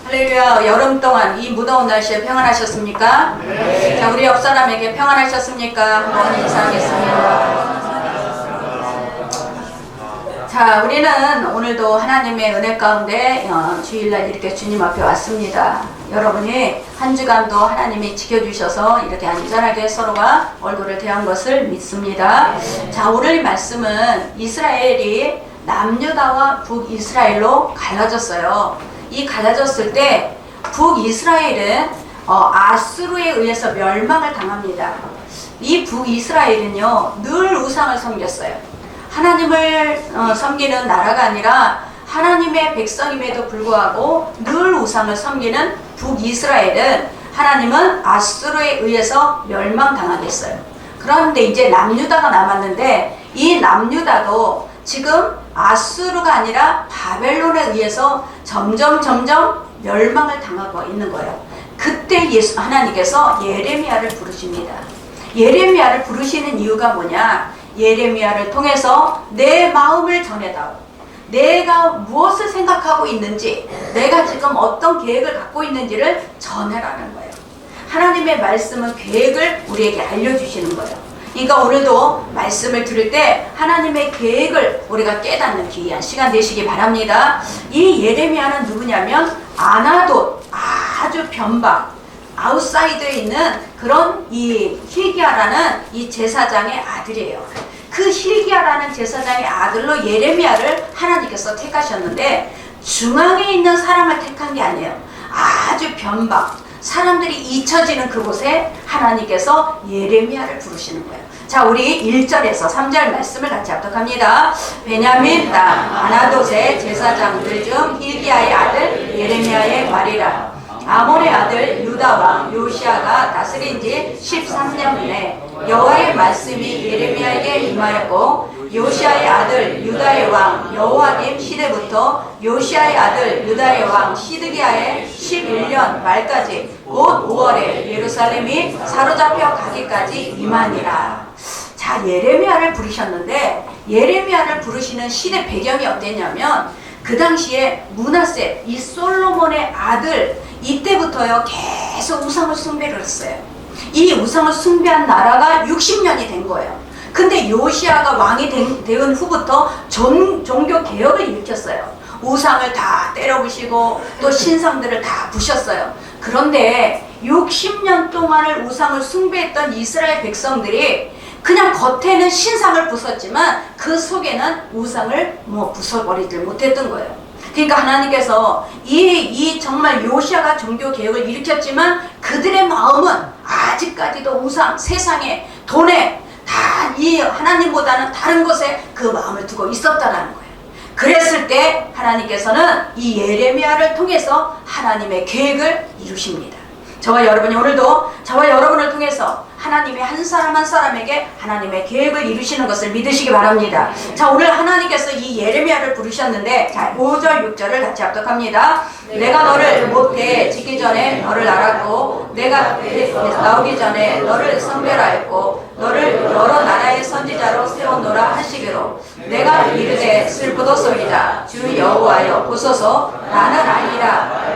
할렐루야. 여름 동안 이 무더운 날씨에 평안하셨습니까? 네. 자, 우리 옆 사람에게 평안하셨습니까? 한번 인사하겠습니다. 자, 우리는 오늘도 하나님의 은혜 가운데 주일날 이렇게 주님 앞에 왔습니다. 여러분이 한 주간도 하나님이 지켜주셔서 이렇게 안전하게 서로가 얼굴을 대한 것을 믿습니다. 자, 오늘 말씀은 이스라엘이 남유다와 북이스라엘로 갈라졌어요. 이 갈라졌을 때 북이스라엘은 아수르에 의해서 멸망을 당합니다. 이 북이스라엘은요 늘 우상을 섬겼어요. 하나님을 섬기는 나라가 아니라 하나님의 백성임에도 불구하고 늘 우상을 섬기는 북이스라엘은 하나님은 아수르에 의해서 멸망당하겠어요. 그런데 이제 남유다가 남았는데 이 남유다도 지금 아수르가 아니라 바벨론에 의해서 점점 멸망을 당하고 있는 거예요. 그때 하나님께서 예레미야를 부르십니다. 예레미야를 부르시는 이유가 뭐냐? 예레미야를 통해서 내 마음을 전해다오. 내가 무엇을 생각하고 있는지, 내가 지금 어떤 계획을 갖고 있는지를 전해라는 거예요. 하나님의 말씀은 계획을 우리에게 알려주시는 거예요. 그러니까 오늘도 말씀을 들을 때 하나님의 계획을 우리가 깨닫는 귀한 시간 되시기 바랍니다. 이 예레미야는 누구냐면 아나돗, 아주 변방, 아웃사이드에 있는 그런 이 hilkiah라는 이 제사장의 아들이에요. 그 hilkiah라는 제사장의 아들로 예레미야를 하나님께서 택하셨는데 중앙에 있는 사람을 택한 게 아니에요. 아주 변방, 사람들이 잊혀지는 그곳에 하나님께서 예레미야를 부르시는 거예요. 자, 우리 1절에서 3절 말씀을 같이 합독합니다. 베냐민 땅 아나돗의 제사장들 중 hilkiah의 아들 예레미야의 말이라. 아몬의 아들 유다 왕 요시아가 다스린 지 13년에 여호와의 말씀이 예레미야에게 임하였고, 요시아의 아들 유다의 왕 여호와김 시대부터 요시아의 아들 유다의 왕 시드기야의 11년 말까지 곧 5월에 예루살렘이 사로잡혀 가기까지 임하니라. 자, 예레미야를 부르셨는데 예레미야를 부르시는 시대 배경이 어땠냐면 그 당시에 므낫세, 이 솔로몬의 아들, 이때부터요 계속 우상을 숭배를 했어요. 이 우상을 숭배한 나라가 60년이 된 거예요. 근데 요시아가 왕이 된 후부터 종교 개혁을 일으켰어요. 우상을 다 때려부시고 또 신상들을 다 부셨어요. 그런데 60년 동안을 우상을 숭배했던 이스라엘 백성들이 그냥 겉에는 신상을 부쉈지만 그 속에는 우상을 부숴버리지 못했던 거예요. 그러니까 하나님께서 이 정말 요시아가 종교 개혁을 일으켰지만 그들의 마음은 아직까지도 우상, 세상에, 돈에 다 이 하나님보다는 다른 것에 그 마음을 두고 있었다라는 거예요. 그랬을 때 하나님께서는 이 예레미야를 통해서 하나님의 계획을 이루십니다. 저와 여러분이 오늘도 저와 여러분을 통해서 하나님의 한 사람 한 사람에게 하나님의 계획을 이루시는 것을 믿으시기 바랍니다. 자, 오늘 하나님께서 이 예레미야를 부르셨는데, 자, 5절 6절을 같이 합독합니다. 내가 너를 모태에 짓기 전에 너를 알았고, 내가 나오기 전에 너를 선별하였고, 너를 여러 나라의 선지자로 세워놓으라 하시기로 내가 이르되 슬프도소이다. 주 여호와여 보소서, 나는 아니라.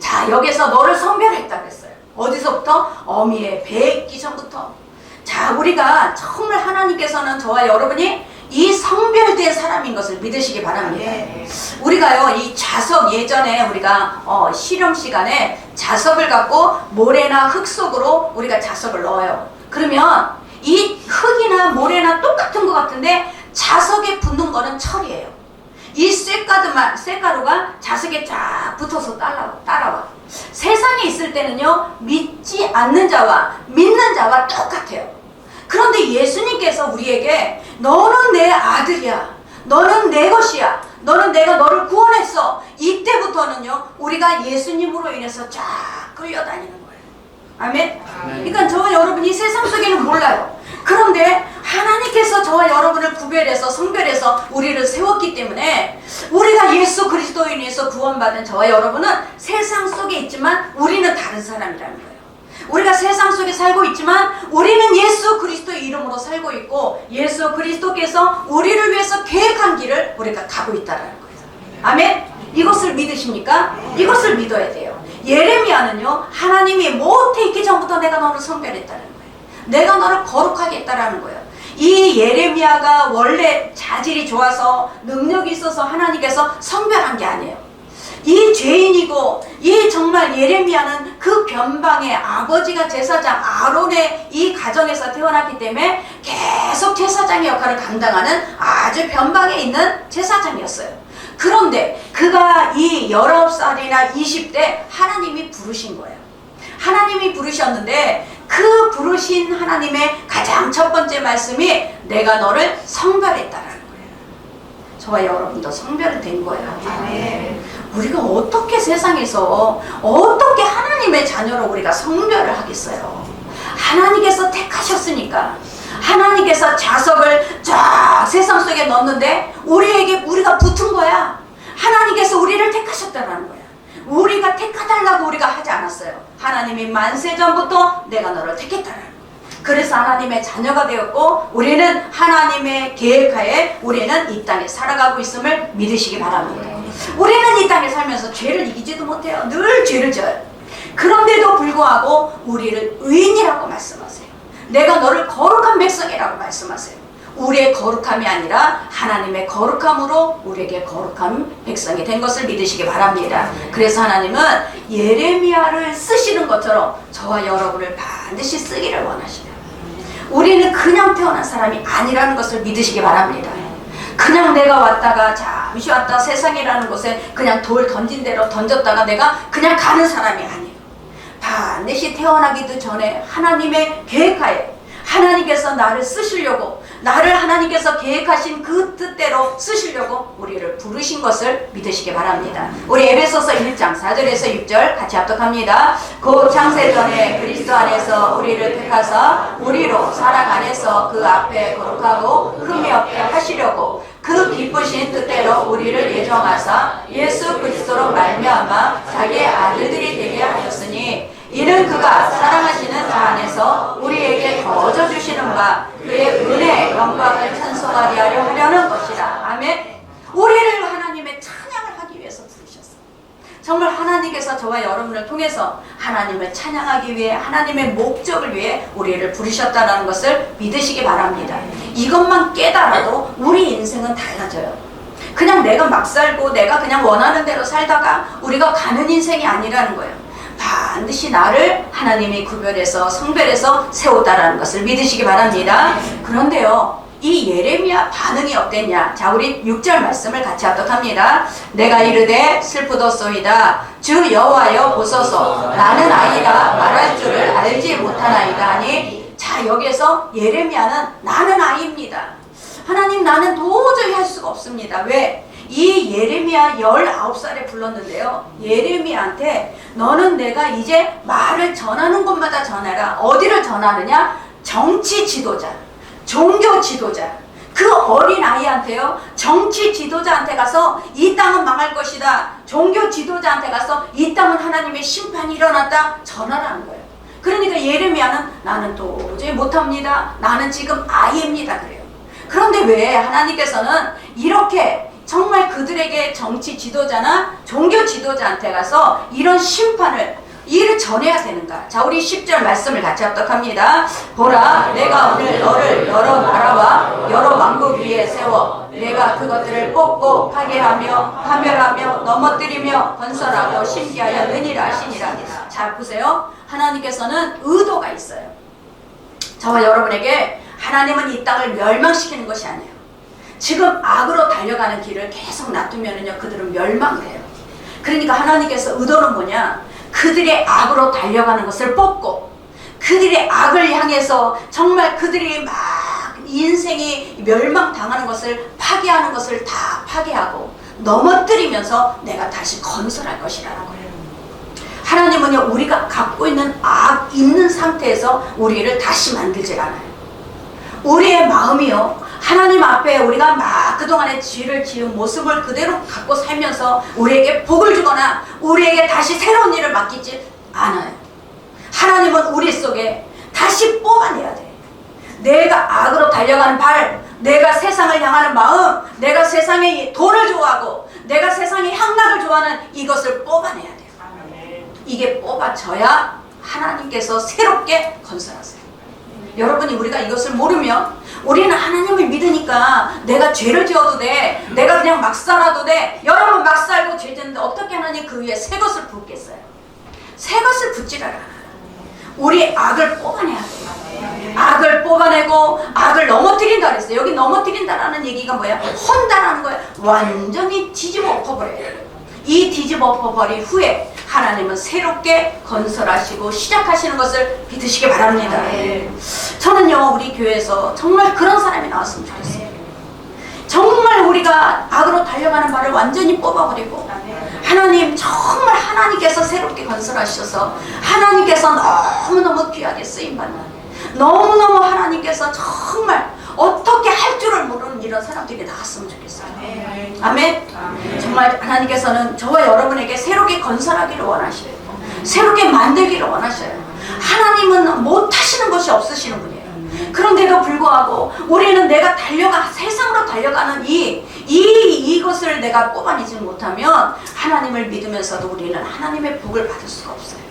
자, 여기서 너를 선별했다 그랬어요. 어디서부터? 어미의 배에 있기 전부터. 자, 우리가 정말 하나님께서는 저와 여러분이 이 성별된 사람인 것을 믿으시기 바랍니다. 우리가요, 이 자석, 예전에 우리가 실험 시간에 자석을 갖고 모래나 흙 속으로 우리가 자석을 넣어요. 그러면 이 흙이나 모래나 똑같은 것 같은데 자석에 붙는 거는 철이에요. 이 쇳가루가 자석에 쫙 붙어서 따라와. 세상에 있을 때는요, 믿지 않는 자와 믿는 자와 똑같아요. 그런데 예수님께서 우리에게 너는 내 아들이야, 너는 내 것이야, 내가 너를 구원했어. 이때부터는요 우리가 예수님으로 인해서 쫙 끌려다니는 거예요. 아멘. 그러니까 저와 여러분이 세상 속에는 몰라요. 그런데 하나님께서 저와 여러분을 구별해서 성별해서 우리를 세웠기 때문에 우리가 예수 그리스도인에서 구원받은 저와 여러분은 세상 속에 있지만 우리는 다른 사람이라는 거예요. 우리가 세상 속에 살고 있지만 우리는 예수 그리스도의 이름으로 살고 있고, 예수 그리스도께서 우리를 위해서 계획한 길을 우리가 가고 있다는 거예요. 아멘. 이것을 믿으십니까? 이것을 믿어야 돼요. 예레미야는요, 하나님이 모태 있기 전부터 내가 너를 성별했다는 거예요. 내가 너를 거룩하게 했다라는 거예요. 이 예레미야가 원래 자질이 좋아서 능력이 있어서 하나님께서 성별한 게 아니에요. 이 죄인이고 이 정말 예레미야는 그 변방의 아버지가 제사장 아론의 이 가정에서 태어났기 때문에 계속 제사장의 역할을 감당하는 아주 변방에 있는 제사장이었어요. 그런데 그가 이 19살이나 20대 하나님이 부르신 거예요. 하나님이 부르셨는데 그 부르신 하나님의 가장 첫 번째 말씀이 내가 너를 성별했다라는 거예요. 저와 여러분도 성별이 된 거예요. 우리가 어떻게 세상에서 어떻게 하나님의 자녀로 우리가 성별을 하겠어요? 하나님께서 택하셨으니까 하나님께서 자석을 쫙 세상 속에 넣었는데 우리가 붙은 거야. 하나님께서 우리를 택하셨다는 거야. 우리가 택하달라고 우리가 하지 않았어요. 하나님이 만세 전부터 내가 너를 택했다는 거야. 그래서 하나님의 자녀가 되었고 우리는 하나님의 계획하에 우리는 이 땅에 살아가고 있음을 믿으시기 바랍니다. 우리는 이 땅에 살면서 죄를 이기지도 못해요. 늘 죄를 져요. 그런데도 불구하고 우리를 의인이라고 말씀하세요. 내가 너를 거룩한 백성이라고 말씀하세요. 우리의 거룩함이 아니라 하나님의 거룩함으로 우리에게 거룩한 백성이 된 것을 믿으시기 바랍니다. 그래서 하나님은 예레미야를 쓰시는 것처럼 저와 여러분을 반드시 쓰기를 원하시죠. 우리는 그냥 태어난 사람이 아니라는 것을 믿으시기 바랍니다. 그냥 내가 왔다가 잠시 왔다 세상이라는 곳에 그냥 돌 던진 대로 던졌다가 내가 그냥 가는 사람이 아니에요. 반드시 태어나기도 전에 하나님의 계획하에 하나님께서 나를 쓰시려고 나를 하나님께서 계획하신 그 뜻대로 쓰시려고 우리를 부르신 것을 믿으시기 바랍니다. 우리 에베소서 1장 4절에서 6절 같이 합독합니다. 곧 창세전에 그리스도 안에서 우리를 택하사 우리로 사랑 안에서 그 앞에 거룩하고 흠이 없게 하시려고 그 기쁘신 뜻대로 우리를 예정하사 예수 그리스도로 말미암아 자기의 아들들이 되게 하셨으니 이는 그가 사랑하시는 자 안에서 우리에게 거저 주시는 바 그의 은혜의 영광을 찬송하게 하려 하려는 것이라. 아멘. 우리를 하나님의 찬양을 하기 위해서 부르셨어요. 정말 하나님께서 저와 여러분을 통해서 하나님을 찬양하기 위해 하나님의 목적을 위해 우리를 부르셨다는 것을 믿으시기 바랍니다. 이것만 깨달아도 우리 인생은 달라져요. 그냥 내가 막 살고 내가 그냥 원하는 대로 살다가 우리가 가는 인생이 아니라는 거예요. 반드시 나를 하나님이 구별해서 성별해서 세우다라는 것을 믿으시기 바랍니다. 그런데요, 이 예레미야 반응이 어땠냐? 자, 우리 6절 말씀을 같이 합독합니다. 내가 이르되 슬프도소이다. 주 여호와여 보소서. 나는 아이라 말할 줄을 알지 못하나이다 하니, 자, 여기에서 예레미야는 나는 아이입니다. 하나님, 나는 도저히 할 수가 없습니다. 왜? 이 예레미야 19살에 불렀는데요. 예레미야한테 너는 내가 이제 말을 전하는 곳마다 전해라. 어디를 전하느냐? 정치 지도자, 종교 지도자, 그 어린 아이한테요. 정치 지도자한테 가서 이 땅은 망할 것이다. 종교 지도자한테 가서 이 땅은 하나님의 심판이 일어났다. 전하라는 거예요. 그러니까 예레미야는 나는 도저히 못합니다. 나는 지금 아이입니다. 그래요. 그런데 왜 하나님께서는 이렇게 정말 그들에게 정치 지도자나 종교 지도자한테 가서 이런 심판을 이를 전해야 되는가? 자, 우리 10절 말씀을 같이 합독합니다. 보라, 내가 오늘 너를 여러 나라와 여러 왕국 위에 세워 내가 그것들을 뽑고 파괴하며 파멸하며 넘어뜨리며 건설하고 심기하여 느니라 하시니라. 자, 보세요. 하나님께서는 의도가 있어요. 저와 여러분에게 하나님은 이 땅을 멸망시키는 것이 아니에요. 지금 악으로 달려가는 길을 계속 놔두면은요, 그들은 멸망을 해요. 그러니까 하나님께서 의도는 뭐냐? 그들의 악으로 달려가는 것을 뽑고, 그들의 악을 향해서 정말 그들이 막 인생이 멸망당하는 것을 파괴하는 것을 다 파괴하고 넘어뜨리면서 내가 다시 건설할 것이라는 거예요. 하나님은요, 우리가 갖고 있는 악 있는 상태에서 우리를 다시 만들질 않아요. 우리의 마음이요, 하나님 앞에 우리가 막 그동안의 죄를 지은 모습을 그대로 갖고 살면서 우리에게 복을 주거나 우리에게 다시 새로운 일을 맡기지 않아요. 하나님은 우리 속에 다시 뽑아내야 돼. 내가 악으로 달려가는 발, 내가 세상을 향하는 마음, 내가 세상의 돈을 좋아하고 내가 세상의 향락을 좋아하는 이것을 뽑아내야 돼요. 이게 뽑아져야 하나님께서 새롭게 건설하세요. 여러분이 우리가 이것을 모르면 우리는 하나님을 믿으니까 내가 죄를 지어도 돼, 내가 그냥 막 살아도 돼. 여러분 막 살고 죄 짓는데 어떻게 하나님 그 위에 새 것을 붓겠어요? 새 것을 붓지를 않아요. 우리 악을 뽑아내야 돼요. 악을 뽑아내고 악을 넘어뜨린다 그랬어요. 여기 넘어뜨린다라는 얘기가 뭐야? 헌다라는 거야. 완전히 뒤집어 엎어버려요. 이 뒤집어 엎어버린 후에 하나님은 새롭게 건설하시고 시작하시는 것을 믿으시기 바랍니다. 저는요, 우리 교회에서 정말 그런 사람이 나왔으면 좋겠어요. 정말 우리가 악으로 달려가는 말을 완전히 뽑아버리고 하나님, 정말 하나님께서 새롭게 건설하셔서 하나님께서 너무너무 귀하게 쓰임받는, 너무너무 하나님께서 정말 어떻게 할 줄을 모르는 이런 사람들이 나왔으면 좋겠어요. 아멘. 정말 하나님께서는 저와 여러분에게 새롭게 건설하기를 원하셔요. 새롭게 만들기를 원하셔요. 하나님은 못하시는 것이 없으시는 분이에요. 그런데도 불구하고 우리는 내가 세상으로 달려가는 이것을 내가 뽑아내지 못하면 하나님을 믿으면서도 우리는 하나님의 복을 받을 수가 없어요.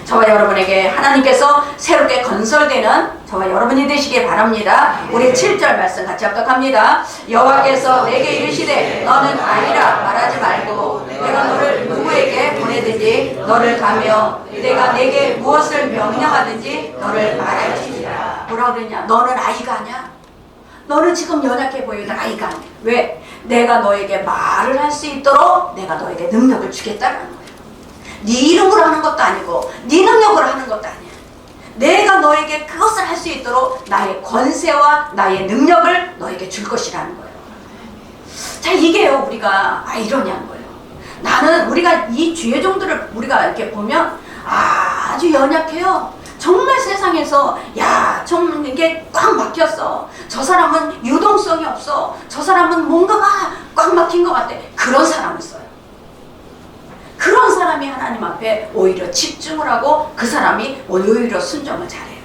저와 여러분에게 하나님께서 새롭게 건설되는 저와 여러분이 되시길 바랍니다. 우리 7절 말씀 같이 합독합니다. 여호와께서 내게 이르시되 너는 아니라 말하지 말고 내가 너를 누구에게 보내든지 너를 가며 내가 내게 무엇을 명령하든지 너를 말할지니라. 뭐라 그랬냐? 너는 아이가 아니야? 너는 지금 연약해 보이는 아이가 아니야. 왜? 내가 너에게 말을 할 수 있도록 내가 너에게 능력을 주겠다는 거야. 네 이름으로 하는 것도 아니고 네 능력으로 하는 것도 아니야. 내가 너에게 그것을 할 수 있도록 나의 권세와 나의 능력을 너에게 줄 것이라는 거예요. 자, 이게요, 우리가 이러냐는 거예요. 나는 우리가 이 주의 종들을 우리가 이렇게 보면 아주 연약해요. 정말 세상에서 좀 이게 꽉 막혔어. 저 사람은 유동성이 없어. 저 사람은 뭔가가 꽉 막힌 것 같아. 그런 사람을 써요. 그런 사람이 하나님 앞에 오히려 집중을 하고 그 사람이 오히려 순종을 잘해요.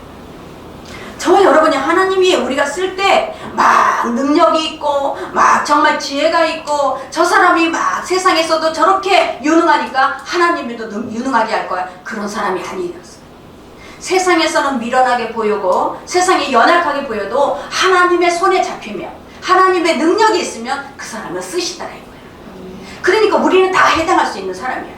저와 여러분이 하나님이 우리가 쓸 때 막 능력이 있고 막 정말 지혜가 있고 저 사람이 막 세상에서도 저렇게 유능하니까 하나님도 유능하게 할 거야. 그런 사람이 아니에요. 세상에서는 미련하게 보이고 세상이 연약하게 보여도 하나님의 손에 잡히면 하나님의 능력이 있으면 그 사람을 쓰시더라 이거예요. 그러니까 우리는 다 해당할 수 있는 사람이야.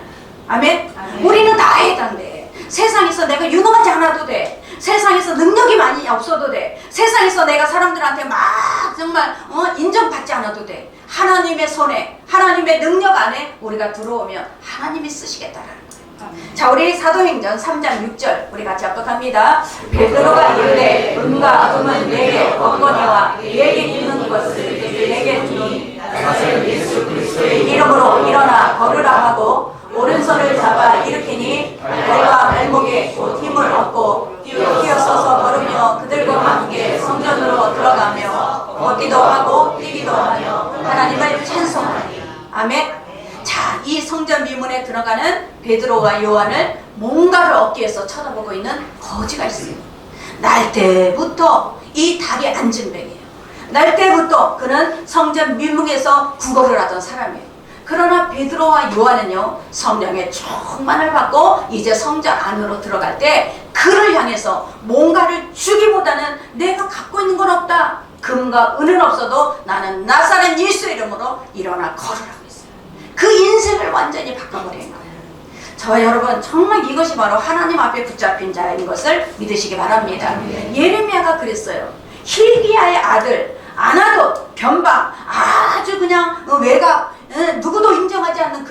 아멘? 우리는 다 해당돼. 세상에서 내가 유능하지 않아도 돼. 세상에서 능력이 많이 없어도 돼. 세상에서 내가 사람들한테 막 정말 인정받지 않아도 돼. 하나님의 손에 하나님의 능력 안에 우리가 들어오면 하나님이 쓰시겠다라는 거예요. 자, 우리 사도행전 3장 6절 우리 같이 합독합니다. 베드로가 이르되 은과 금은 내게 없거니와 내게 있는 것을 내게 주노니 너는 예수 그리스도의 이름으로 일어나 걸으라 하고 오른손을 잡아 일으키니 발과 발목에 곧 힘을 얻고 뛰어서서 걸으며 그들과 함께 성전으로 들어가며 걷기도 하고 뛰기도 하며 하나님을 찬송하니. 아멘. 자, 이 성전 미문에 들어가는 베드로와 요한을 뭔가를 얻기 위해서 쳐다보고 있는 거지가 있어요. 날 때부터 이 닭이 앉은 뱅이에요. 날 때부터 그는 성전 미문에서 구걸을 하던 사람이에요. 그러나 베드로와 요한은요, 성령의 충만을 받고 이제 성전 안으로 들어갈 때 그를 향해서 뭔가를 주기보다는 내가 갖고 있는 건 없다. 금과 은은 없어도 나는 나사렛 예수 이름으로 일어나 걸으라고 했어요. 그 인생을 완전히 바꿔버린 거예요. 저와 여러분, 정말 이것이 바로 하나님 앞에 붙잡힌 자인 것을 믿으시기 바랍니다. 예레미야가 그랬어요. hil기야의 아들 아나돗 변방, 아주 그냥 외곽, 누구도 인정하지 않는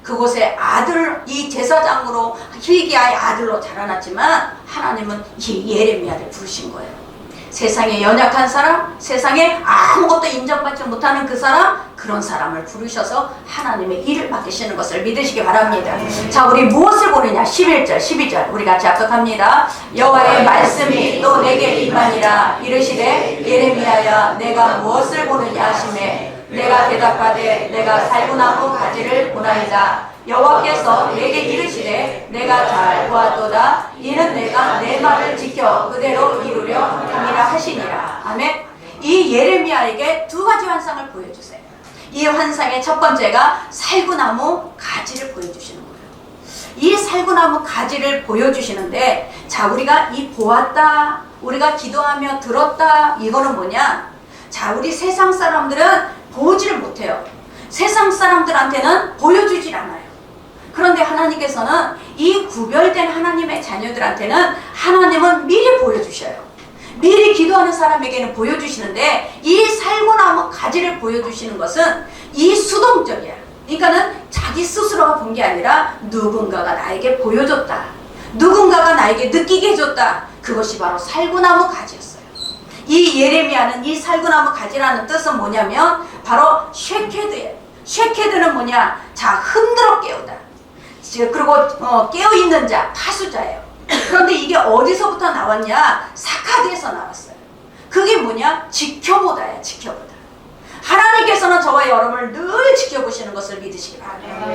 그곳의 아들, 이 제사장으로 hil기야의 아들로 자라났지만 하나님은 이 예레미야를 부르신 거예요. 세상에 연약한 사람, 세상에 아무것도 인정받지 못하는 그 사람, 그런 사람을 부르셔서 하나님의 일을 맡기시는 것을 믿으시기 바랍니다. 자, 우리 무엇을 보느냐? 11절, 12절 우리 같이 합독합니다. 여호와의 말씀이 또 내게 임하니라. 이르시되 예레미야야, 내가 무엇을 보느냐 하시매 내가 대답하되 내가 살구나무 가지를 보나이다. 여호와께서 내게 이르시되 내가 잘 보았도다. 이는 내가 내 말을 지켜 그대로 이루려 함이라 하시니라. 아멘. 이 예레미야에게 두 가지 환상을 보여주세요. 이 환상의 첫 번째가 살구나무 가지를 보여주시는 거예요. 이 살구나무 가지를 보여주시는데, 자, 우리가 이 보았다, 우리가 기도하며 들었다, 이거는 뭐냐? 자, 우리 세상 사람들은 보지를 못해요. 세상 사람들한테는 보여주질 않아요. 그런데 하나님께서는 이 구별된 하나님의 자녀들한테는 하나님은 미리 보여주셔요. 미리 기도하는 사람에게는 보여주시는데, 이 살구나무 가지를 보여주시는 것은 이 수동적이야. 그러니까는 자기 스스로가 본 게 아니라 누군가가 나에게 보여줬다, 누군가가 나에게 느끼게 해줬다. 그것이 바로 살구나무 가지였어요. 이 예레미야는 이 살구나무 가지라는 뜻은 뭐냐면 바로 쉐케드예요. 쉐케드는 뭐냐? 자, 흔들어 깨우다. 그리고 깨어있는 자, 파수자예요. 그런데 이게 어디서부터 나왔냐? 사카드에서 나왔어요. 그게 뭐냐? 지켜보다야, 지켜보다. 하나님께서는 저와 여러분을 늘 지켜보시는 것을 믿으시기 바랍니다.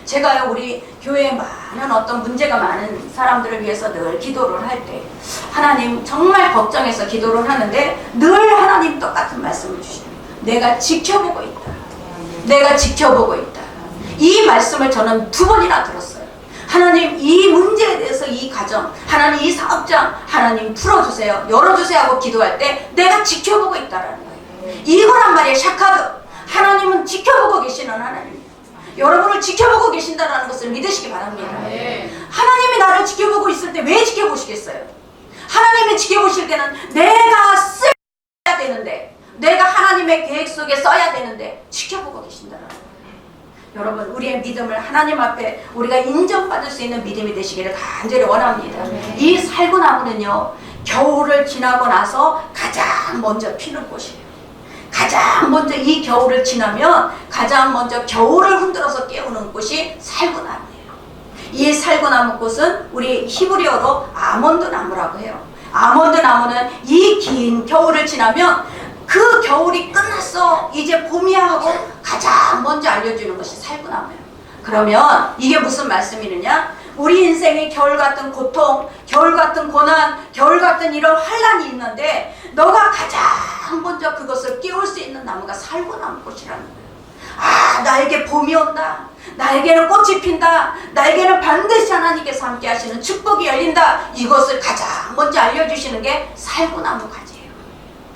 제가요, 우리 교회에 많은 어떤 문제가 많은 사람들을 위해서 늘 기도를 할 때 하나님 정말 걱정해서 기도를 하는데 늘 하나님 똑같은 말씀을 주시죠. 내가 지켜보고 있다. 내가 지켜보고 있다. 이 말씀을 저는 2번이나 들었어요. 하나님, 이 문제에 대해서 이 가정, 하나님 이 사업장, 하나님 풀어주세요, 열어주세요 하고 기도할 때 내가 지켜보고 있다라는 거예요. 이거란 말이에요. 샤카드. 하나님은 지켜보고 계시는 하나님. 여러분을 지켜보고 계신다는 것을 믿으시기 바랍니다. 하나님이 나를 지켜보고 있을 때 왜 지켜보시겠어요? 하나님이 지켜보실 때는 내가 써야 되는데, 내가 하나님의 계획 속에 써야 되는데 지켜보고 계신다는 거예요. 여러분, 우리의 믿음을 하나님 앞에 우리가 인정받을 수 있는 믿음이 되시기를 간절히 원합니다. 이 살구나무는요, 겨울을 지나고 나서 가장 먼저 피는 꽃이에요. 가장 먼저 이 겨울을 지나면 가장 먼저 겨울을 흔들어서 깨우는 꽃이 살구나무예요. 이 살구나무 꽃은 우리 히브리어로 아몬드 나무라고 해요. 아몬드 나무는 이 긴 겨울을 지나면 그 겨울이 끝났어, 이제 봄이야 하고 가장 먼저 알려주는 것이 살구나무예요. 그러면 이게 무슨 말씀이느냐? 우리 인생에 겨울 같은 고통, 겨울 같은 고난, 겨울 같은 이런 환란이 있는데 너가 가장 먼저 그것을 깨울 수 있는 나무가 살구나무 꽃이라는 거예요. 아, 나에게 봄이 온다, 나에게는 꽃이 핀다, 나에게는 반드시 하나님께서 함께 하시는 축복이 열린다. 이것을 가장 먼저 알려주시는 게 살구나무 가지예요.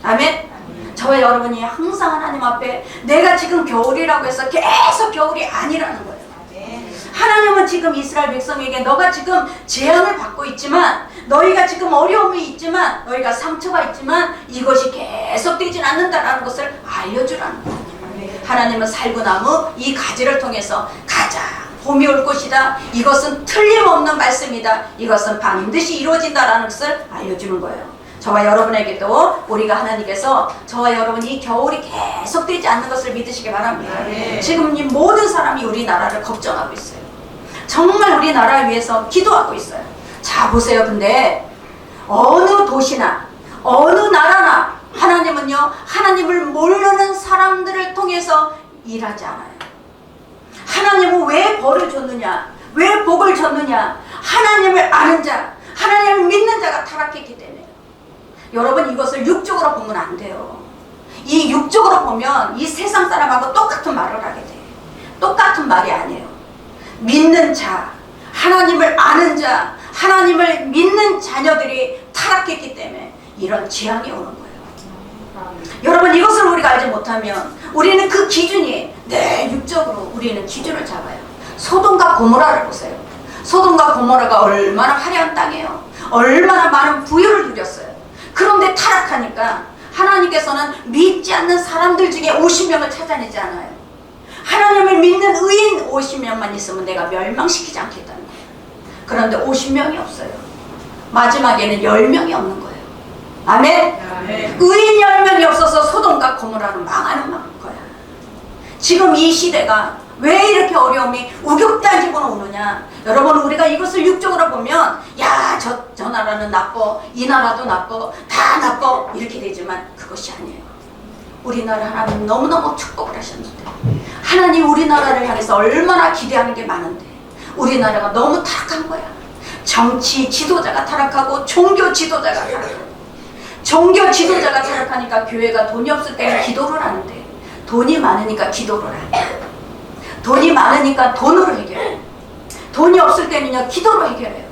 아멘. 저와 여러분이 항상 하나님 앞에 내가 지금 겨울이라고 해서 계속 겨울이 아니라는 거예요. 하나님은 지금 이스라엘 백성에게 너가 지금 재앙을 받고 있지만, 너희가 지금 어려움이 있지만, 너희가 상처가 있지만 이것이 계속되진 않는다라는 것을 알려주라는 거예요. 하나님은 살구나무 이 가지를 통해서 가장 봄이 올 것이다, 이것은 틀림없는 말씀이다, 이것은 반드시 이루어진다라는 것을 알려주는 거예요. 저와 여러분에게도 우리가 하나님께서 저와 여러분이 겨울이 계속되지 않는 것을 믿으시기 바랍니다. 지금 이 모든 사람이 우리나라를 걱정하고 있어요. 정말 우리나라를 위해서 기도하고 있어요. 자, 보세요. 근데 어느 도시나 어느 나라나 하나님은요, 하나님을 모르는 사람들을 통해서 일하지 않아요. 하나님은 왜 벌을 줬느냐, 왜 복을 줬느냐? 하나님을 아는 자, 하나님을 믿는 자가 타락했기 때문에. 여러분, 이것을 육적으로 보면 안 돼요. 이 육적으로 보면 이 세상 사람하고 똑같은 말을 하게 돼. 똑같은 말이 아니에요. 믿는 자, 하나님을 아는 자, 하나님을 믿는 자녀들이 타락했기 때문에 이런 재앙이 오는 거예요. 여러분, 이것을 우리가 알지 못하면 우리는 그 기준이 늘 육적으로 우리는 기준을 잡아요. 소돔과 고모라를 보세요. 소돔과 고모라가 얼마나 화려한 땅이에요. 얼마나 많은 부유를 누렸어요. 그런데 타락하니까 하나님께서는 믿지 않는 사람들 중에 50명을 찾아내지 않아요. 하나님을 믿는 의인 50명만 있으면 내가 멸망시키지 않겠다는 거예요. 그런데 50명이 없어요. 마지막에는 10명이 없는 거예요. 아멘? 아멘. 의인 10명이 없어서 소돔과 고모라는 망하는 거야. 지금 이 시대가 왜 이렇게 어려움이 우격다짐으로 오느냐? 여러분, 우리가 이것을 육적으로 보면 야, 저 나라는 나빠, 이 나라도 나빠, 다 나빠, 이렇게 되지만 그것이 아니에요. 우리나라 하나님 너무너무 축복을 하셨는데, 하나님 우리나라를 향해서 얼마나 기대하는 게 많은데 우리나라가 너무 타락한 거야. 정치 지도자가 타락하고 종교 지도자가 타락하고, 종교 지도자가 타락하니까 교회가 돈이 없을 때는 기도를 하는데 돈이 많으니까 기도를 해. 돈이 많으니까 돈으로 해결해. 돈이 없을 때는요, 기도로 해결해요.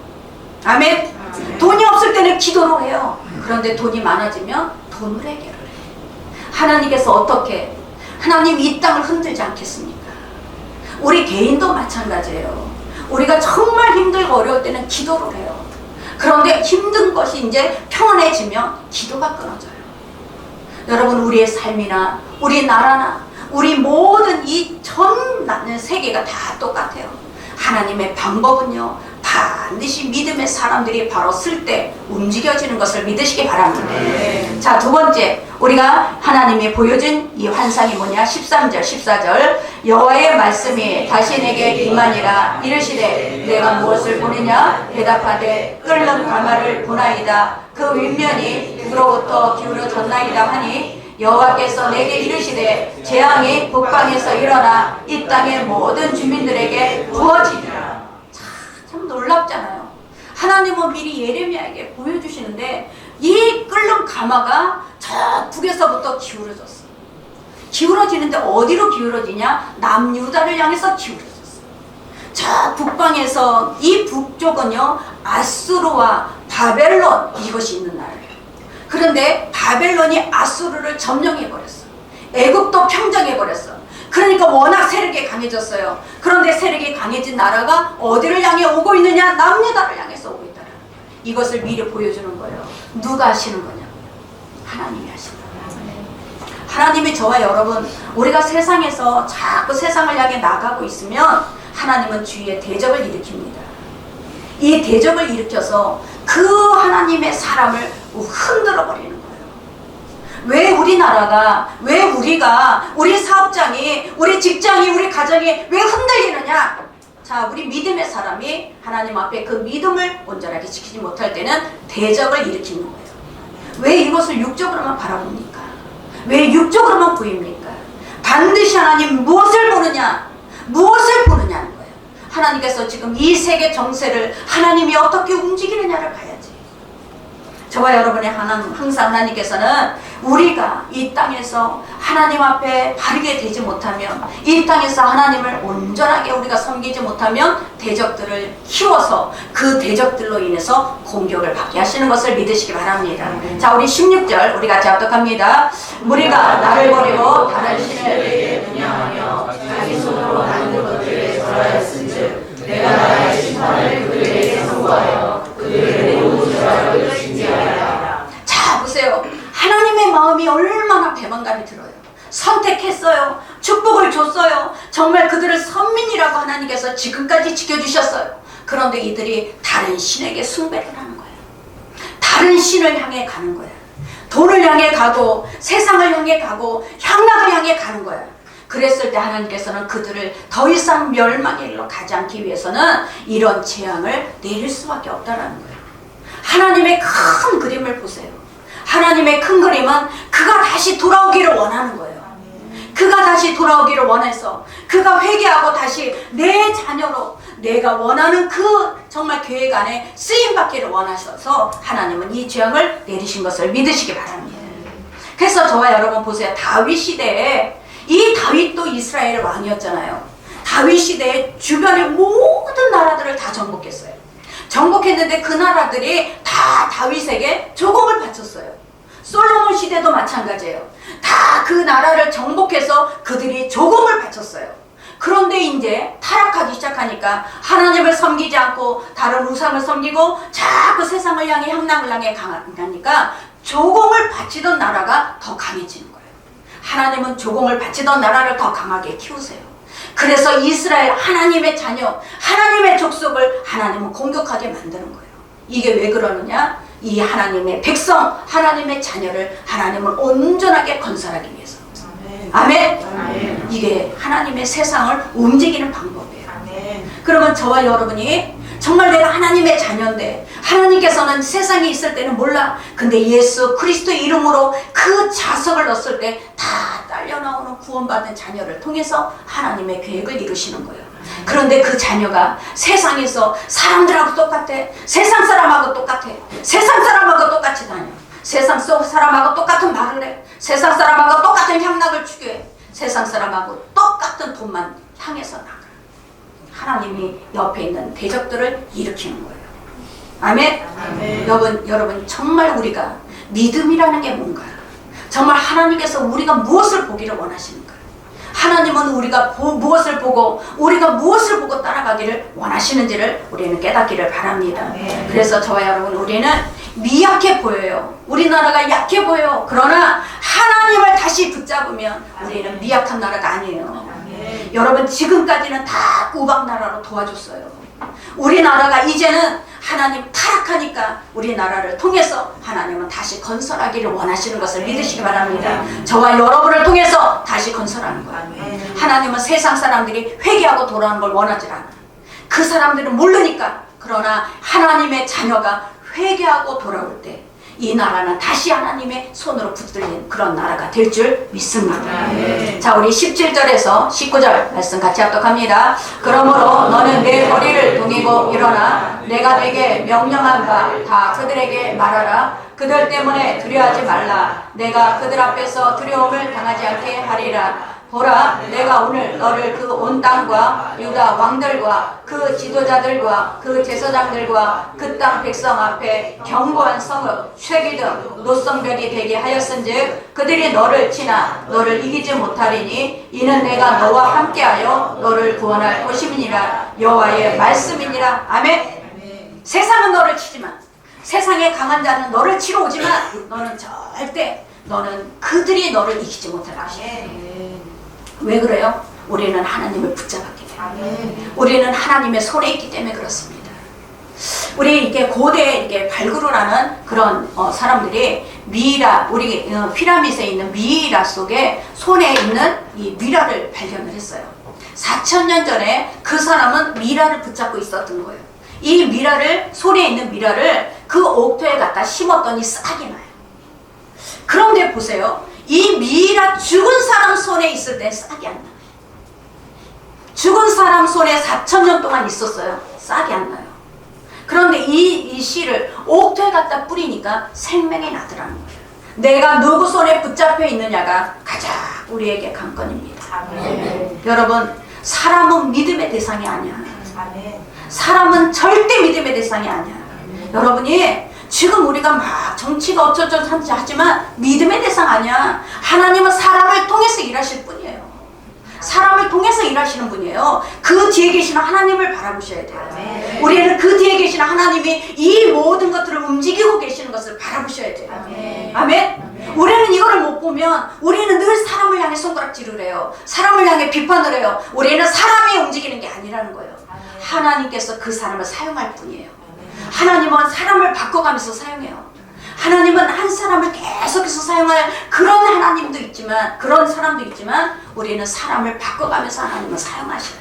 아멘? 돈이 없을 때는 기도로 해요. 그런데 돈이 많아지면 돈으로 해결을 해. 하나님께서 어떻게, 하나님 이 땅을 흔들지 않겠습니까? 우리 개인도 마찬가지예요. 우리가 정말 힘들고 어려울 때는 기도를 해요. 그런데 힘든 것이 이제 평안해지면 기도가 끊어져요. 여러분, 우리의 삶이나 우리 나라나 우리 모든 이 전 세계가 다 똑같아요. 하나님의 방법은요, 반드시 믿음의 사람들이 바로 쓸 때 움직여지는 것을 믿으시기 바랍니다. 자, 두 번째, 우리가 하나님이 보여준 이 환상이 뭐냐? 13절 14절 여호와의 말씀이 다시 내게 임하니라. 이르시되 내가 무엇을 보느냐? 대답하되 끓는 가마를 보나이다. 그 윗면이 누구로부터 기울어졌나이다 하니 여호와께서 내게 이르시되 재앙이 북방에서 일어나 이 땅의 모든 주민들에게 부어지리라. 참 놀랍잖아요. 하나님은 미리 예레미야에게 보여주시는데 이 끓는 가마가 저 북에서부터 기울어졌어. 기울어지는데 어디로 기울어지냐? 남유다를 향해서 기울어졌어. 저 북방에서 이 북쪽은요, 아수르와 바벨론, 이것이 있는 나라예요. 그런데 바벨론이 아수르를 점령해버렸어. 애굽도 평정해버렸어. 그러니까 워낙 세력이 강해졌어요. 그런데 세력이 강해진 나라가 어디를 향해 오고 있느냐? 남유다를 향해서 오고 있다는 거예요. 이것을 미리 보여주는 거예요. 누가 하시는 거냐? 하나님이 하시는 거예요. 하나님이 저와 여러분, 우리가 세상에서 자꾸 세상을 향해 나가고 있으면 하나님은 주위에 대적을 일으킵니다. 이 대적을 일으켜서 그 하나님의 사람을 흔들어 버리는 거예요. 왜 우리나라가, 왜 우리가, 우리 사업장이, 우리 직장이, 우리 가정이 왜 흔들리느냐? 자, 우리 믿음의 사람이 하나님 앞에 그 믿음을 온전하게 지키지 못할 때는 대적을 일으키는 거예요. 왜 이것을 육적으로만 바라봅니까? 왜 육적으로만 보입니까? 반드시 하나님 무엇을 보느냐? 무엇을 보느냐는 거예요. 하나님께서 지금 이 세계 정세를 하나님이 어떻게 움직이느냐를 봐야지. 저와 여러분의 항상 하나님께서는 우리가 이 땅에서 하나님 앞에 바르게 되지 못하면, 이 땅에서 하나님을 온전하게 우리가 섬기지 못하면 대적들을 키워서 그 대적들로 인해서 공격을 받게 하시는 것을 믿으시기 바랍니다. 자, 우리 16절 우리 같이 합독합니다. 무리가 나를 버리고 다른 신을 분양하며 자기 손으로 만든 것들에 절하였은즉 내가 나의 심판을 그들에게 선고하여 그들의 모든 죄악을 징계하리라. 자, 보세요. 하나님의 마음이 얼마나 배만감이 들어요. 선택했어요. 축복을 줬어요. 정말 그들을 선민이라고 하나님께서 지금까지 지켜주셨어요. 그런데 이들이 다른 신에게 숭배를 하는 거예요. 다른 신을 향해 가는 거예요. 돈을 향해 가고 세상을 향해 가고 향락을 향해 가는 거예요. 그랬을 때 하나님께서는 그들을 더 이상 멸망의 일로 가지 않기 위해서는 이런 재앙을 내릴 수밖에 없다라는 거예요. 하나님의 큰 그림을 보세요. 하나님의 큰 그림은 그가 다시 돌아오기를 원하는 거예요. 그가 다시 돌아오기를 원해서 그가 회개하고 다시 내 자녀로 내가 원하는 그 정말 계획 안에 쓰임받기를 원하셔서 하나님은 이 재앙을 내리신 것을 믿으시기 바랍니다. 그래서 저와 여러분 보세요. 다윗 시대에, 이 다윗도 이스라엘 왕이었잖아요. 다윗 시대에 주변의 모든 나라들을 다 정복했어요. 정복했는데 그 나라들이 다 다윗에게 조공을 바쳤어요. 솔로몬 시대도 마찬가지예요. 다 그 나라를 정복해서 그들이 조공을 바쳤어요. 그런데 이제 타락하기 시작하니까 하나님을 섬기지 않고 다른 우상을 섬기고 자꾸 세상을 향해 향락을 향해 가니까 조공을 바치던 나라가 더 강해지는 거예요. 하나님은 조공을 바치던 나라를 더 강하게 키우세요. 그래서 이스라엘 하나님의 자녀, 하나님의 족속을 하나님은 공격하게 만드는 거예요. 이게 왜 그러느냐? 이 하나님의 백성, 하나님의 자녀를 하나님은 온전하게 건설하기 위해서. 아멘. 아멘. 이게 하나님의 세상을 움직이는 방법이에요. 아멘. 그러면 저와 여러분이 정말 내가 하나님의 자녀인데 하나님께서는 세상에 있을 때는 몰라. 근데 예수 그리스도의 이름으로 그 자석을 넣었을 때 다 딸려 나오는 구원받은 자녀를 통해서 하나님의 계획을 이루시는 거예요. 그런데 그 자녀가 세상에서 사람들하고 똑같아. 세상 사람하고 똑같아. 세상 사람하고 똑같이 다녀. 세상 속 사람하고 똑같은 말을 해. 세상 사람하고 똑같은 향락을 추구해. 세상 사람하고 똑같은 돈만 향해서 나가. 하나님이 옆에 있는 대적들을 일으키는 거예요. 아멘? 아멘. 여러분 정말 우리가 믿음이라는 게 뭔가, 정말 하나님께서 우리가 무엇을 보기를 원하시는가, 하나님은 우리가 무엇을 보고 우리가 무엇을 보고 따라가기를 원하시는지를 우리는 깨닫기를 바랍니다. 그래서 저와 여러분, 우리는 미약해 보여요. 우리나라가 약해 보여요. 그러나 하나님을 다시 붙잡으면 우리는 미약한 나라가 아니에요. 여러분, 지금까지는 다 우박나라로 도와줬어요. 우리나라가 이제는 하나님 타락하니까 우리나라를 통해서 하나님은 다시 건설하기를 원하시는 것을 믿으시기 바랍니다. 저와 여러분을 통해서 다시 건설하는 거예요. 하나님은 세상 사람들이 회개하고 돌아오는 걸 원하지 않아요. 그 사람들은 모르니까. 그러나 하나님의 자녀가 회개하고 돌아올 때 이 나라는 다시 하나님의 손으로 붙들린 그런 나라가 될 줄 믿습니다. 자, 우리 17절에서 19절 말씀 같이 합독합니다. 그러므로 너는 내 허리를 동이고 일어나 내가 네게 명령한 바 다 그들에게 말하라. 그들 때문에 두려워하지 말라. 내가 그들 앞에서 두려움을 당하지 않게 하리라. 보라, 내가 오늘 너를 그 온 땅과 유다 왕들과 그 지도자들과 그 제사장들과 그 땅 백성 앞에 견고한 성읍, 쇠기둥, 노성벽이 되게 하였은즉 그들이 너를 치나 너를 이기지 못하리니 이는 내가 너와 함께하여 너를 구원할 것임이니라. 여호와의 말씀이니라. 아멘. 세상은 너를 치지만, 세상의 강한 자는 너를 치러 오지만 너는 그들이 너를 이기지 못할 것이야. 왜 그래요? 우리는 하나님을 붙잡았기 때문에. 우리는 하나님의 손에 있기 때문에 그렇습니다. 우리 이게 고대에 이게 발그루라는 그런 사람들이 미이라, 우리 피라밋에 있는 미이라 속에 손에 있는 이 미라를 발견을 했어요. 4,000년 전에 그 사람은 미라를 붙잡고 있었던 거예요. 이 미라를, 손에 있는 미라를 그 옥토에 갖다 심었더니 싹이 나요. 그런데 보세요. 이 미이라 죽은 사람 손에 있을 때 싹이 안 나요. 죽은 사람 손에 4,000년 동안 있었어요. 싹이 안 나요. 그런데 이 씨를 옥토에 갖다 뿌리니까 생명이 나더라는 거예요. 내가 누구 손에 붙잡혀 있느냐가 가장 우리에게 관건입니다. 아멘. 여러분, 사람은 믿음의 대상이 아니야. 아멘. 사람은 절대 믿음의 대상이 아니야. 여러분이 지금 우리가 막 정치가 어쩌저쩌 하지만 믿음의 대상 아니야. 하나님은 사람을 통해서 일하실 분이에요. 사람을 통해서 일하시는 분이에요. 그 뒤에 계시는 하나님을 바라보셔야 돼요. 아멘. 우리는 그 뒤에 계시는 하나님이 이 모든 것들을 움직이고 계시는 것을 바라보셔야 돼요. 아멘. 아멘. 우리는 이거를 못 보면 우리는 늘 사람을 향해 손가락질을 해요. 사람을 향해 비판을 해요. 우리는 사람이 움직이는 게 아니라는 거예요. 하나님께서 그 사람을 사용할 뿐이에요. 하나님은 사람을 바꿔가면서 사용해요. 하나님은 한 사람을 계속해서 사용할 그런 하나님도 있지만, 그런 사람도 있지만 우리는 사람을 바꿔가면서 하나님은 사용하셔요.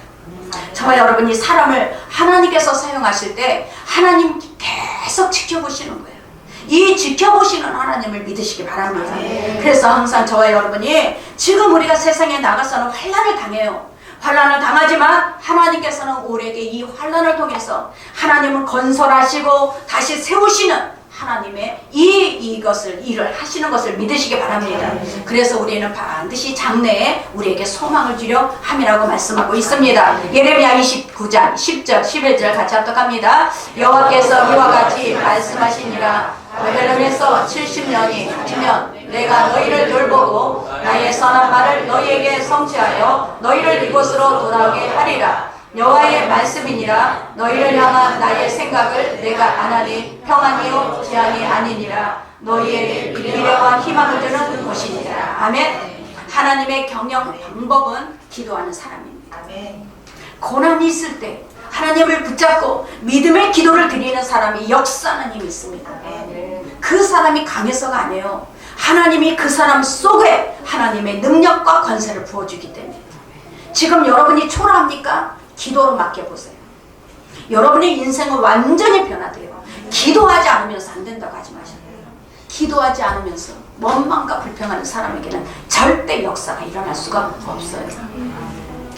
저와 여러분이 사람을 하나님께서 사용하실 때 하나님 계속 지켜보시는 거예요. 이 지켜보시는 하나님을 믿으시기 바랍니다. 그래서 항상 저와 여러분이 지금 우리가 세상에 나가서는 환난을 당해요. 환난을 당하지만 하나님께서는 우리에게 이 환난을 통해서 하나님은 건설하시고 다시 세우시는 하나님의 이것을 일을 하시는 것을 믿으시기 바랍니다. 그래서 우리는 반드시 장래에 우리에게 소망을 주려 함이라고 말씀하고 있습니다. 예레미야 29장 10절 11절 같이 합독합니다. 여호와께서 이와 같이 말씀하시니라. 바벨론에서 70년이 지면 내가 너희를 돌보고 나의 선한 말을 너희에게 성취하여 너희를 이곳으로 돌아오게 하리라. 여호와의 말씀이니라. 너희를 향한 나의 생각을 내가 아나니 평안이요 재앙이 아니니라. 너희에게 미래와 희망을 주는 것이니라. 아멘. 하나님의 경영 방법은 기도하는 사람입니다. 아멘. 고난이 있을 때 하나님을 붙잡고 믿음의 기도를 드리는 사람이 역사하는 힘이 있습니다. 아멘. 그 사람이 강해서가 아니에요. 하나님이 그 사람 속에 하나님의 능력과 권세를 부어주기 때문에. 지금 여러분이 초라합니까? 기도로 맡겨보세요. 여러분의 인생은 완전히 변화돼요. 기도하지 않으면서 안 된다고 하지 마세요. 기도하지 않으면서 원망과 불평하는 사람에게는 절대 역사가 일어날 수가 없어요.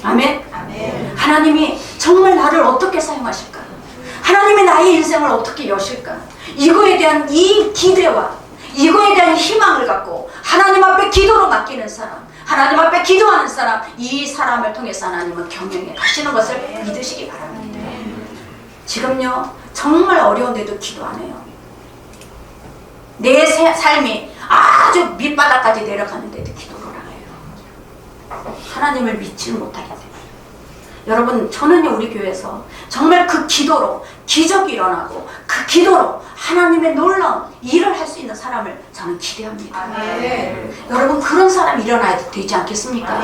아멘? 아멘. 하나님이 정말 나를 어떻게 사용하실까? 하나님이 나의 인생을 어떻게 여실까? 이거에 대한 이 기대와 이거에 대한 희망을 갖고 하나님 앞에 기도로 맡기는 사람, 하나님 앞에 기도하는 사람, 사람, 이 사람을 통해서 하나님은 경영해 가시는 것을 믿으시기 바랍니다. 지금요 정말 어려운데도 기도 안 해요. 내 삶이 아주 밑바닥까지 내려가는데도 기도를 안 해요. 하나님을 믿지를 못하기 때문에. 여러분, 저는요 우리 교회에서 정말 그 기도로 기적이 일어나고 그 기도로 하나님의 놀라운 일을 할 수 있는 사람을 저는 기대합니다. 여러분, 그런 사람이 일어나야 되지 않겠습니까?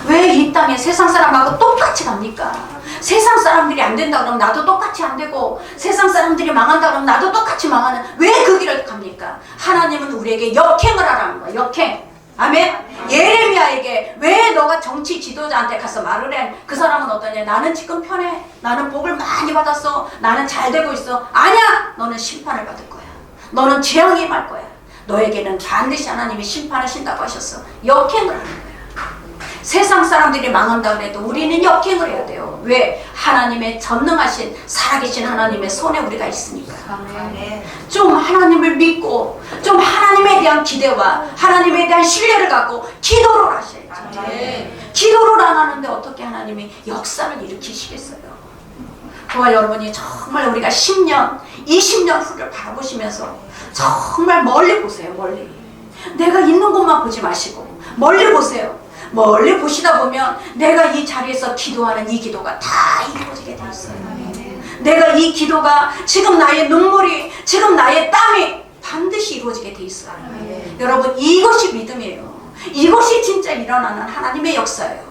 왜 이 땅에 세상 사람하고 똑같이 갑니까? 세상 사람들이 안 된다 그러면 나도 똑같이 안 되고, 세상 사람들이 망한다 그러면 나도 똑같이 망하는, 왜 그 길을 갑니까? 하나님은 우리에게 역행을 하라는 거야. 역행. 아멘. 예레미야에게 왜 너가 정치 지도자한테 가서 말을 해? 그 사람은 어떠냐? 나는 지금 편해. 나는 복을 많이 받았어. 나는 잘 되고 있어. 아니야. 너는 심판을 받을 거야. 너는 재앙이 임할 거야. 너에게는 반드시 하나님이 심판하신다고 하셨어. 역행을 하는 거야. 세상 사람들이 망한다 그래도 우리는 역행을 해야 돼요. 왜? 하나님의 전능하신 살아계신 하나님의 손에 우리가 있으니까. 좀 하나님을 믿고 좀 하나님에 대한 기대와 하나님에 대한 신뢰를 갖고 기도를 하셔야죠. 기도를 안 하는데 어떻게 하나님이 역사를 일으키시겠어요? 저와 여러분이 정말 우리가 10년, 20년 후를 바라보시면서 정말 멀리 보세요. 멀리. 내가 있는 곳만 보지 마시고 멀리 보세요. 멀리 보시다 보면 내가 이 자리에서 기도하는 이 기도가 다 이루어지게 되어 있어요. 내가 이 기도가 지금 나의 눈물이, 지금 나의 땀이 반드시 이루어지게 되어 있어요. 여러분, 이것이 믿음이에요. 이것이 진짜 일어나는 하나님의 역사예요.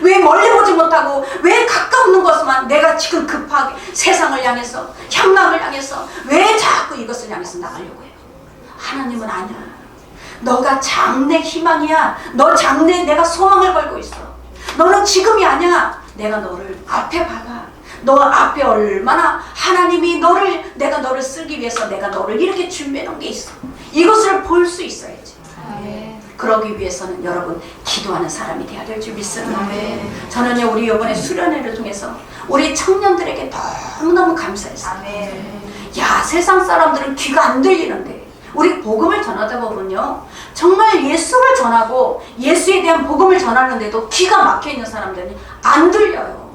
왜 멀리 보지 못하고 왜 가까운 것만 내가 지금 급하게 세상을 향해서, 향락을 향해서 왜 자꾸 이것을 향해서 나가려고 해요? 하나님은 아니야. 너가 장래 희망이야. 너 장래 내가 소망을 걸고 있어. 너는 지금이 아니야. 내가 너를 앞에 박아. 너 앞에 얼마나 하나님이 내가 너를 쓰기 위해서 내가 너를 이렇게 준비해 놓은 게 있어. 이것을 볼 수 있어야지. 그러기 위해서는 여러분 기도하는 사람이 돼야 될 줄 믿습니다. 저는요 우리 이번에 수련회를 통해서 우리 청년들에게 너무너무 감사했어요. 야, 세상 사람들은 귀가 안 들리는데 우리 복음을 전하다 보면요 정말 예수를 전하고 예수에 대한 복음을 전하는데도 귀가 막혀있는 사람들은 안 들려요.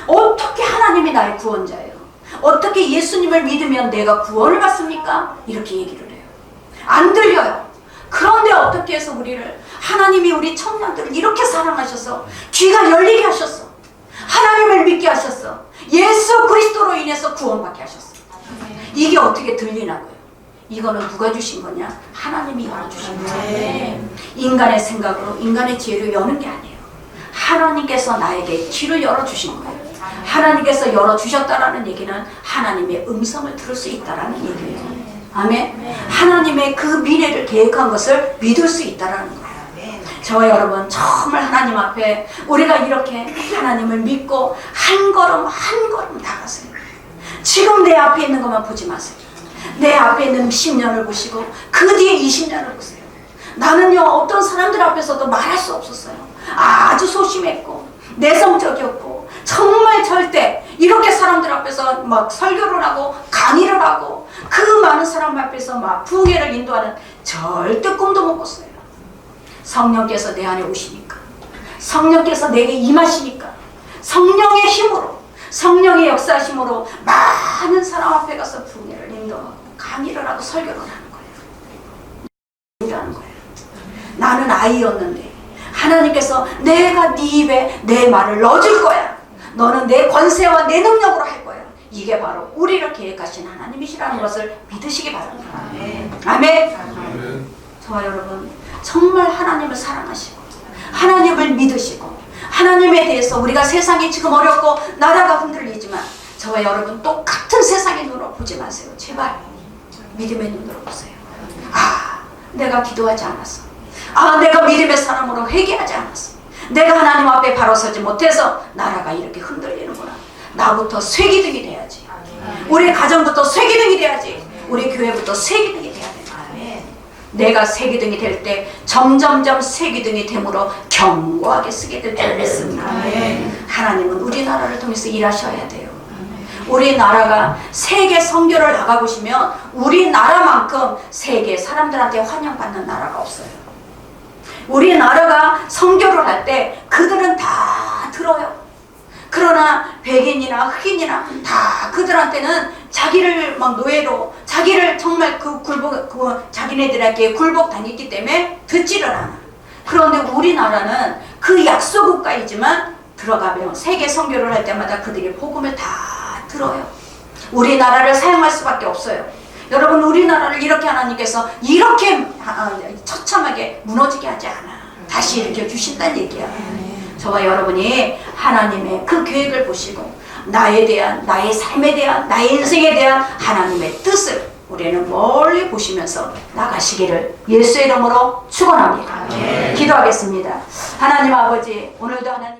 어떻게 하나님이 나의 구원자예요? 어떻게 예수님을 믿으면 내가 구원을 받습니까? 이렇게 얘기를 해요. 안 들려요. 그런데 어떻게 해서 하나님이 우리 청년들을 이렇게 사랑하셔서 귀가 열리게 하셨어. 하나님을 믿게 하셨어. 예수 그리스도로 인해서 구원받게 하셨어. 이게 어떻게 들리나고요? 이거는 누가 주신 거냐? 하나님이 열어주신 거예요. 인간의 생각으로, 인간의 지혜로 여는 게 아니에요. 하나님께서 나에게 귀를 열어주신 거예요. 하나님께서 열어주셨다라는 얘기는 하나님의 음성을 들을 수 있다라는 얘기예요. 아멘. 하나님의 그 미래를 계획한 것을 믿을 수 있다라는 거예요. 저와 여러분 정말 하나님 앞에 우리가 이렇게 하나님을 믿고 한 걸음 한 걸음 나가세요. 지금 내 앞에 있는 것만 보지 마세요. 내 앞에 있는 10년을 보시고 그 뒤에 20년을 보세요. 나는요 어떤 사람들 앞에서도 말할 수 없었어요. 아주 소심했고 내성적이었고 정말 절대 이렇게 사람들 앞에서 막 설교를 하고 강의를 하고 그 많은 사람 앞에서 막 부흥회를 인도하는 절대 꿈도 못 꿨어요. 성령께서 내 안에 오시니까, 성령께서 내게 임하시니까, 성령의 힘으로, 성령의 역사심으로 많은 사람 앞에 가서 부흥회를 인도하고 강의를 하고 설교를 하는 거예요. 나는 아이였는데 하나님께서 내가 네 입에 내 말을 넣어줄 거야. 너는 내 권세와 내 능력으로 할 거야. 이게 바로 우리를 계획하신 하나님이시라는 것을 믿으시기 바랍니다. 아멘. 저와 여러분 정말 하나님을 사랑하시고 하나님을 믿으시고 하나님에 대해서 우리가 세상이 지금 어렵고 나라가 흔들리지만 저와 여러분 똑같은 세상의 눈으로 보지 마세요. 제발 믿음의 눈으로 보세요. 아, 내가 기도하지 않았어. 아, 내가 믿음의 사람으로 회개하지 않았어. 내가 하나님 앞에 바로 서지 못해서 나라가 이렇게 흔들리는구나. 나부터 쇠기둥이 돼야지. 우리 가정부터 쇠기둥이 돼야지. 우리 교회부터 쇠기둥이 돼야 돼. 내가 쇠기둥이 될 때 점점점 쇠기둥이 됨으로 견고하게 쓰게 될 줄 믿습니다. 하나님은 우리나라를 통해서 일하셔야 돼요. 우리나라가 세계 선교를 나가보시면 우리나라만큼 세계 사람들한테 환영받는 나라가 없어요. 우리나라가 선교를 할 때 그들은 다 들어요. 그러나 백인이나 흑인이나 다 그들한테는 자기를 막 노예로, 자기를 정말 자기네들에게 굴복 당했기 때문에 듣지를 않아. 그런데 우리나라는 그 약소 국가이지만 들어가면 세계 선교를 할 때마다 그들이 복음을 다 들어요. 우리나라를 사용할 수밖에 없어요. 여러분, 우리나라를 이렇게 하나님께서 이렇게 처참하게 무너지게 하지 않아. 다시 일으켜 주신다는 얘기야. 저와 여러분이 하나님의 그 계획을 보시고 나에 대한, 나의 삶에 대한, 나의 인생에 대한 하나님의 뜻을 우리는 멀리 보시면서 나가시기를 예수의 이름으로 축원합니다. 기도하겠습니다. 하나님 아버지, 오늘도 하나님